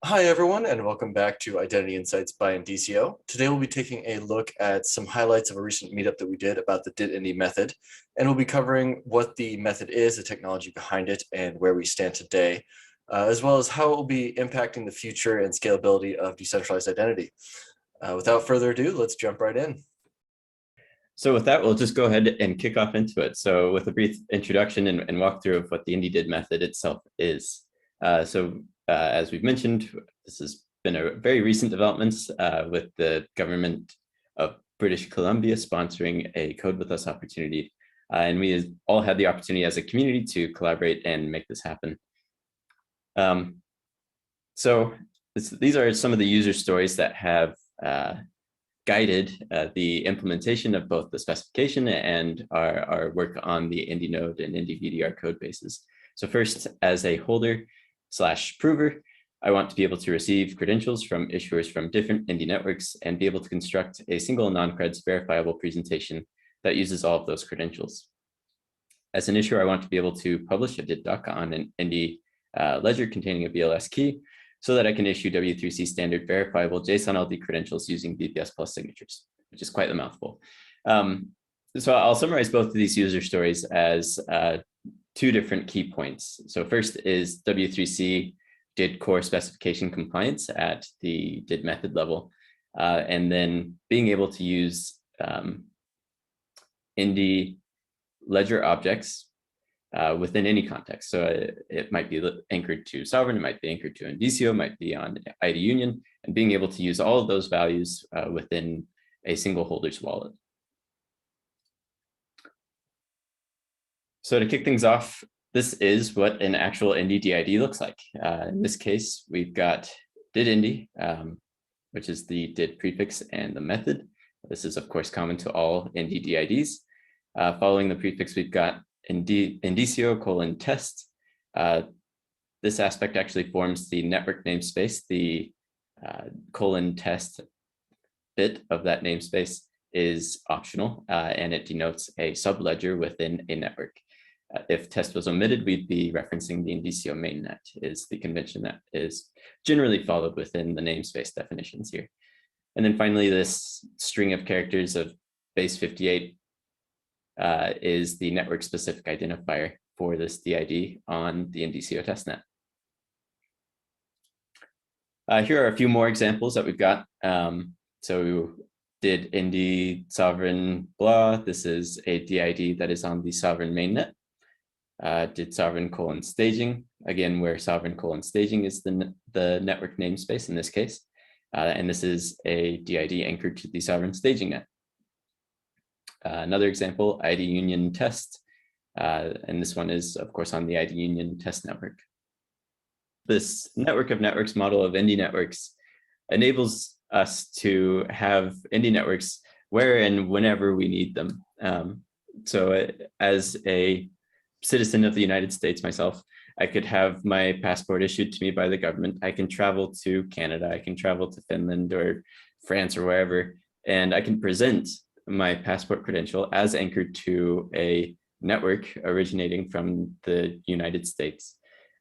Hi, everyone, and welcome back to Identity Insights by Indicio. Today, we'll be taking a look at some highlights of a recent meetup that we did about the Indy Method, and we'll be covering what the method is, the technology behind it, and where we stand today, as well as how it will be impacting the future and scalability of decentralized identity. Without further ado, let's jump right in. So with that, we'll just go ahead and kick off into it. So with a brief introduction and walkthrough of what the Indy method itself is. As we've mentioned, this has been a very recent development with the government of British Columbia sponsoring a Code With Us opportunity. And we all had the opportunity as a community to collaborate and make this happen. These are some of the user stories that have guided the implementation of both the specification and our work on the Indy node and Indy VDR code bases. So first, as a holder/prover, I want to be able to receive credentials from issuers from different Indy networks and be able to construct a single non-creds verifiable presentation that uses all of those credentials. As an issuer, I want to be able to publish a DID-doc on an Indy ledger containing a BLS key, so that I can issue W3C standard verifiable JSON LD credentials using BPS plus signatures, which is quite the mouthful. So I'll summarize both of these user stories as two different key points. So first is W3C DID core specification compliance at the DID method level, and then being able to use Indy ledger objects within any context. So it might be anchored to sovereign, it might be anchored to Indicio, it might be on ID union, and being able to use all of those values within a single holder's wallet. So to kick things off, this is what an actual Indy DID looks like. In this case, we've got DID Indy, which is the DID prefix and the method. This is, of course, common to all Indy DIDs. Following the prefix, we've got Indicio:_test. This aspect actually forms the network namespace. The :test bit of that namespace is optional, and it denotes a subledger within a network. If test was omitted, we'd be referencing the Indicio mainnet, is the convention that is generally followed within the namespace definitions here. And then finally, this string of characters of base 58 is the network specific identifier for this DID on the Indicio testnet. Here are a few more examples that we've got. So DID Indy sovereign blah. This is a DID that is on the sovereign mainnet. DID sovereign: staging, again, where sovereign: staging is the network namespace in this case. And this is a DID anchored to the sovereign staging net. Another example, ID union test, and this one is, of course, on the ID union test network. This network of networks model of Indy networks enables us to have Indy networks where and whenever we need them. As a citizen of the United States myself, I could have my passport issued to me by the government. I can travel to Canada, I can travel to Finland or France or wherever, and I can present my passport credential as anchored to a network originating from the United States.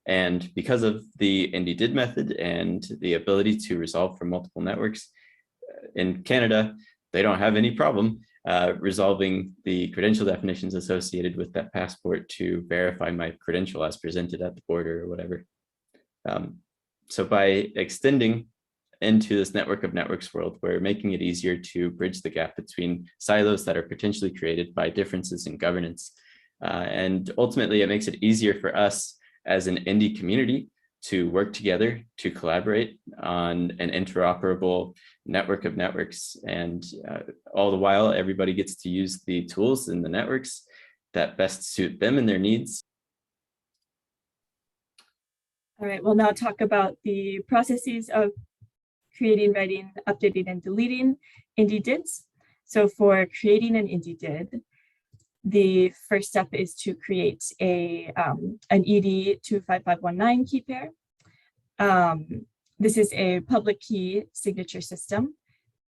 And because of the Indy DID method and the ability to resolve from multiple networks, in Canada, they don't have any problem resolving the credential definitions associated with that passport to verify my credential as presented at the border or whatever. So by extending into this network of networks world, we're making it easier to bridge the gap between silos that are potentially created by differences in governance. And ultimately, it makes it easier for us as an Indy community to work together, to collaborate on an interoperable network of networks. And all the while, everybody gets to use the tools in the networks that best suit them and their needs. All right, we'll now talk about the processes of creating, writing, updating, and deleting Indy DIDs. So for creating an Indy DID, the first step is to create an ED 25519 key pair. This is a public key signature system.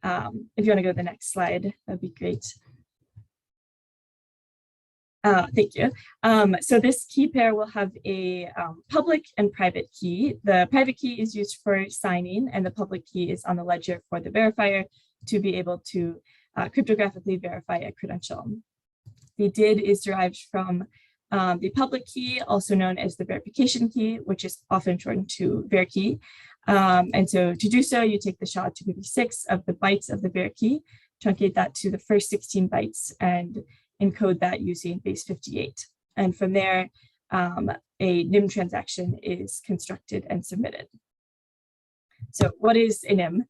If you want to go to the next slide, that'd be great. Thank you. So this key pair will have a public and private key. The private key is used for signing, and the public key is on the ledger for the verifier to be able to cryptographically verify a credential. The DID is derived from the public key, also known as the verification key, which is often shortened to VerKey. And so to do so, you take the SHA-256 of the bytes of the VerKey, truncate that to the first 16 bytes, and encode that using base 58. And from there, a NIM transaction is constructed and submitted. So what is a NIM?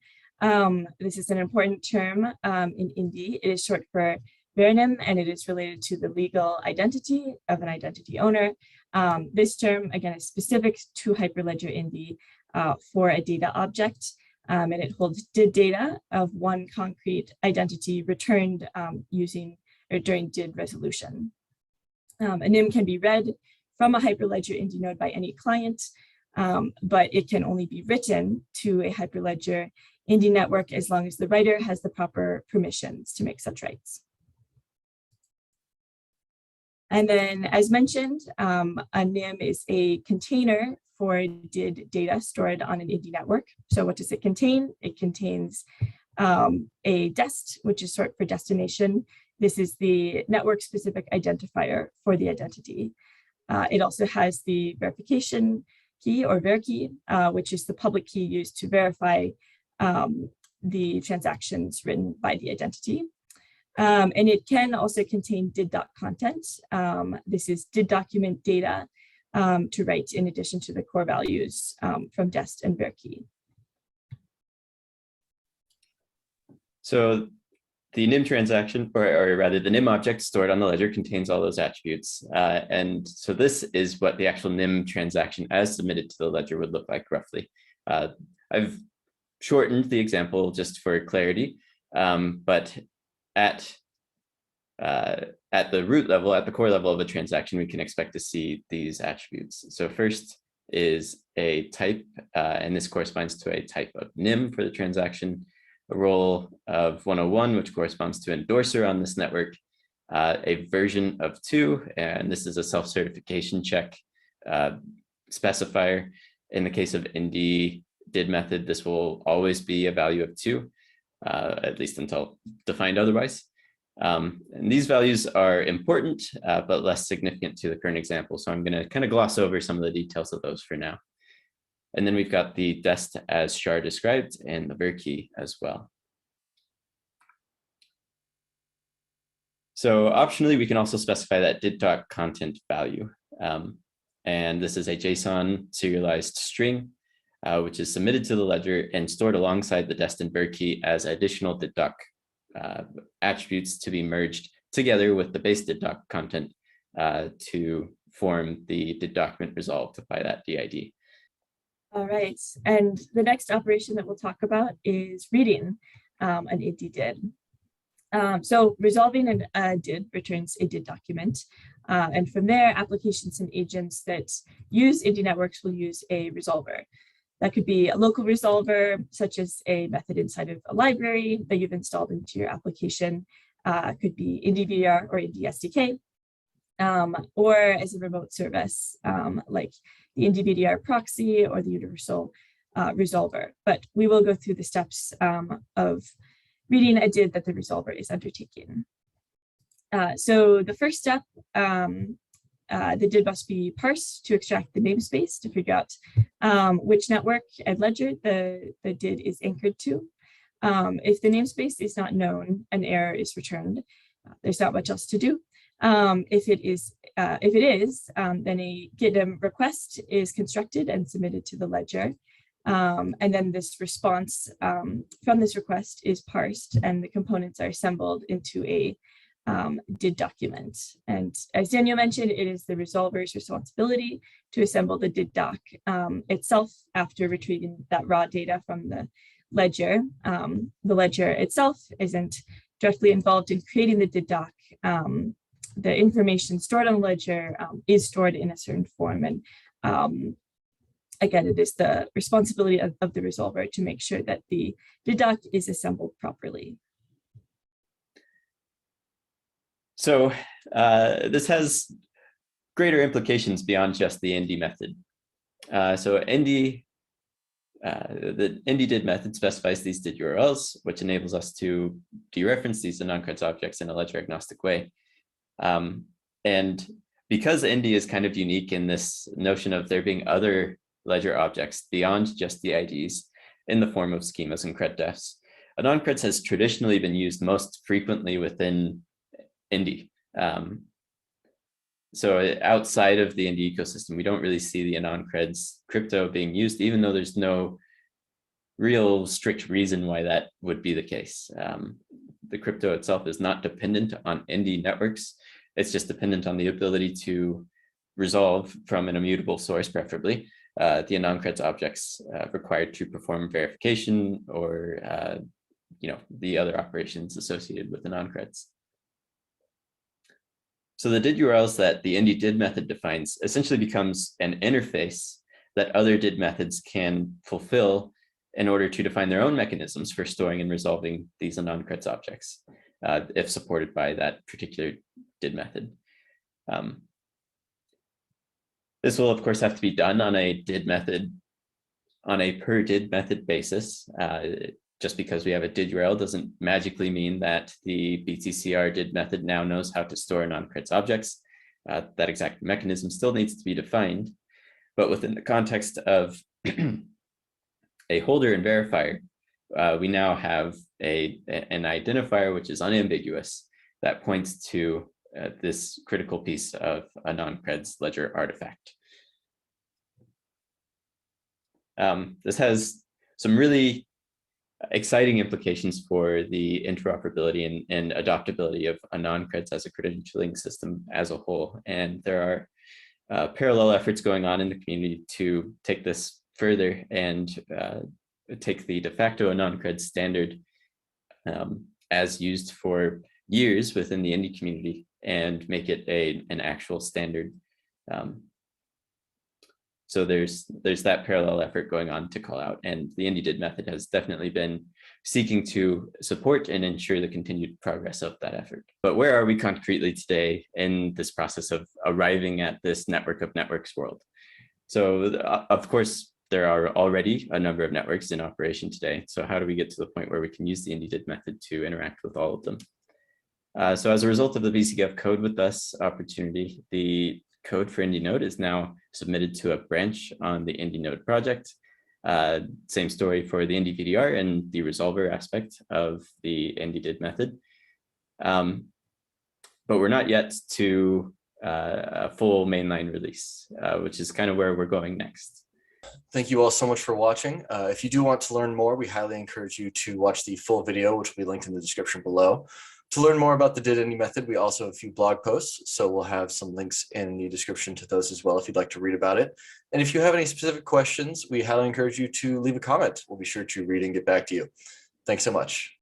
This is an important term in Indy. It is short for Verinim, and it is related to the legal identity of an identity owner. This term, again, is specific to Hyperledger Indy for a data object, and it holds DID data of one concrete identity returned using or during DID resolution. A NIM can be read from a Hyperledger Indy node by any client, but it can only be written to a Hyperledger Indy network as long as the writer has the proper permissions to make such writes. And then, as mentioned, a NIM is a container for DID data stored on an Indy network. So what does it contain? It contains a dest, which is short for destination. This is the network-specific identifier for the identity. It also has the verification key or VerKey, which is the public key used to verify the transactions written by the identity. And it can also contain DID.content. This is DID document data to write in addition to the core values from dest and VerKey. So the NIM transaction, or rather the NIM object stored on the ledger, contains all those attributes. And so this is what the actual NIM transaction as submitted to the ledger would look like roughly. I've shortened the example just for clarity, but at the root level, at the core level of a transaction, we can expect to see these attributes. So first is a type, and this corresponds to a type of NIM for the transaction, a role of 101, which corresponds to endorser on this network, a version of 2, and this is a self-certification check specifier. In the case of Indy DID method, this will always be a value of 2, at least until defined otherwise. And these values are important, but less significant to the current example. So I'm going to kind of gloss over some of the details of those for now. And then we've got the dest as Shar described and the VerKey as well. So optionally, we can also specify that DID.content value. And this is a JSON serialized string, which is submitted to the ledger and stored alongside the dest and VerKey as additional DID.doc attributes to be merged together with the base DID.doc content to form the DID document resolved by that DID. All right, and the next operation that we'll talk about is reading an Indy DID. So resolving a DID returns a DID document, and from there, applications and agents that use Indy networks will use a resolver. That could be a local resolver, such as a method inside of a library that you've installed into your application. Could be Indy VDR or Indy SDK, or as a remote service, like the Indy VDR proxy or the universal resolver. But we will go through the steps of reading a DID that the resolver is undertaking. So the first step, the DID must be parsed to extract the namespace to figure out which network and ledger the DID is anchored to. If the namespace is not known, an error is returned. There's not much else to do. If it is, then a GitHub request is constructed and submitted to the ledger. And then this response from this request is parsed and the components are assembled into a DID document. And as Daniel mentioned, it is the resolver's responsibility to assemble the DID doc itself after retrieving that raw data from the ledger. The ledger itself isn't directly involved in creating the DID doc. The information stored on the ledger is stored in a certain form. And again, it is the responsibility of the resolver to make sure that the DID doc is assembled properly. So this has greater implications beyond just the Indy method. So Indy, the Indy did method specifies these did URLs, which enables us to dereference these non-creds objects in a ledger agnostic way. And because Indy is kind of unique in this notion of there being other ledger objects beyond just the IDs in the form of schemas and cred defs, non-creds has traditionally been used most frequently within Indy. So outside of the Indy ecosystem, we don't really see the non-creds crypto being used, even though there's no real strict reason why that would be the case. The crypto itself is not dependent on Indy networks. It's just dependent on the ability to resolve from an immutable source, preferably, the non-creds objects required to perform verification or the other operations associated with the non-creds. So the did URLs that the Indy did method defines essentially becomes an interface that other did methods can fulfill in order to define their own mechanisms for storing and resolving these non-creds objects, if supported by that particular did method. This will of course have to be done on a did method, on a per did method basis. Just because we have a did URL doesn't magically mean that the BTCR did method now knows how to store non-creds objects. That exact mechanism still needs to be defined, but within the context of a holder and verifier, we now have an identifier which is unambiguous that points to this critical piece of a non-creds ledger artifact. This has some really exciting implications for the interoperability and adoptability of a non-creds as a credentialing system as a whole. And there are parallel efforts going on in the community to take this further and take the de facto non-creds standard as used for years within the Indy community and make it an actual standard. So there's that parallel effort going on to call out, and the Indy did method has definitely been seeking to support and ensure the continued progress of that effort. But where are we concretely today in this process of arriving at this network of networks world? So of course, there are already a number of networks in operation today. So how do we get to the point where we can use the Indy did method to interact with all of them? So as a result of the BCGF Code with Us opportunity, the code for Indy Node is now submitted to a branch on the Indy Node project. Same story for the Indy VDR and the resolver aspect of the Indy did method. But we're not yet to a full mainline release, which is kind of where we're going next. Thank you all so much for watching. If you do want to learn more, we highly encourage you to watch the full video, which will be linked in the description below. To learn more about the did Indy method, we also have a few blog posts, so we'll have some links in the description to those as well if you'd like to read about it. And if you have any specific questions, we highly encourage you to leave a comment. We'll be sure to read and get back to you. Thanks so much.